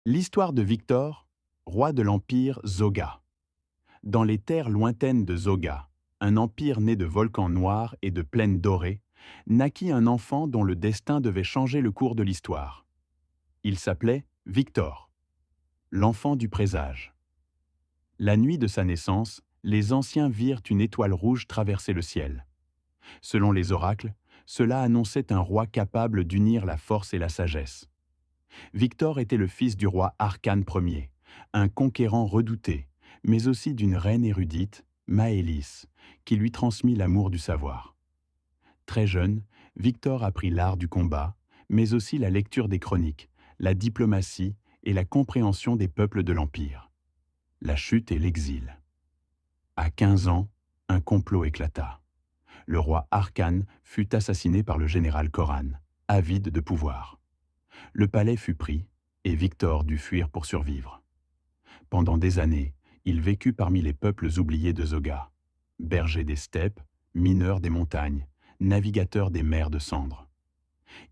L'histoire de Victor, roi de l'empire Zoga. Dans les terres lointaines de Zoga, un empire né de volcans noirs et de plaines dorées, naquit un enfant dont le destin devait changer le cours de l'histoire. Il s'appelait Victor, l'enfant du présage. La nuit de sa naissance, les anciens virent une étoile rouge traverser le ciel. Selon les oracles, cela annonçait un roi capable d'unir la force et la sagesse. Victor était le fils du roi Arcane Ier, un conquérant redouté, mais aussi d'une reine érudite, Maëlys, qui lui transmit l'amour du savoir. Très jeune, Victor apprit l'art du combat, mais aussi la lecture des chroniques, la diplomatie et la compréhension des peuples de l'Empire. La chute et l'exil. À 15 ans, un complot éclata. Le roi Arcane fut assassiné par le général Coran, avide de pouvoir. Le palais fut pris, et Victor dut fuir pour survivre. Pendant des années, il vécut parmi les peuples oubliés de Zoga, berger des steppes, mineur des montagnes, navigateur des mers de cendres.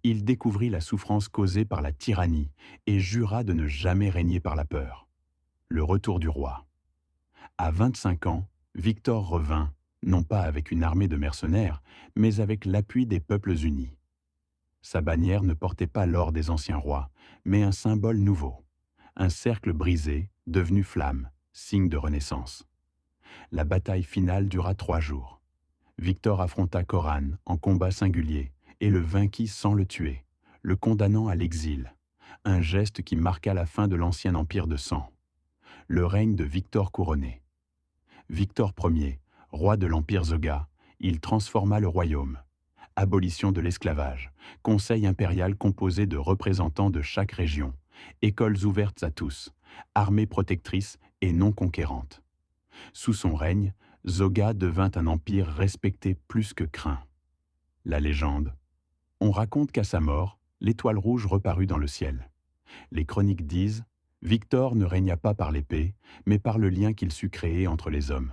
Il découvrit la souffrance causée par la tyrannie et jura de ne jamais régner par la peur. Le retour du roi. À 25 ans, Victor revint, non pas avec une armée de mercenaires, mais avec l'appui des peuples unis. Sa bannière ne portait pas l'or des anciens rois, mais un symbole nouveau. Un cercle brisé, devenu flamme, signe de renaissance. La bataille finale dura 3 jours. Victor affronta Coran en combat singulier et le vainquit sans le tuer, le condamnant à l'exil, un geste qui marqua la fin de l'ancien empire de sang. Le règne de Victor couronné. Victor Ier, roi de l'empire Zoga, il transforma le royaume. Abolition de l'esclavage, conseil impérial composé de représentants de chaque région, écoles ouvertes à tous, armées protectrices et non conquérantes. Sous son règne, Zoga devint un empire respecté plus que craint. La légende. On raconte qu'à sa mort, l'étoile rouge reparut dans le ciel. Les chroniques disent « Victor ne régna pas par l'épée, mais par le lien qu'il sut créer entre les hommes ».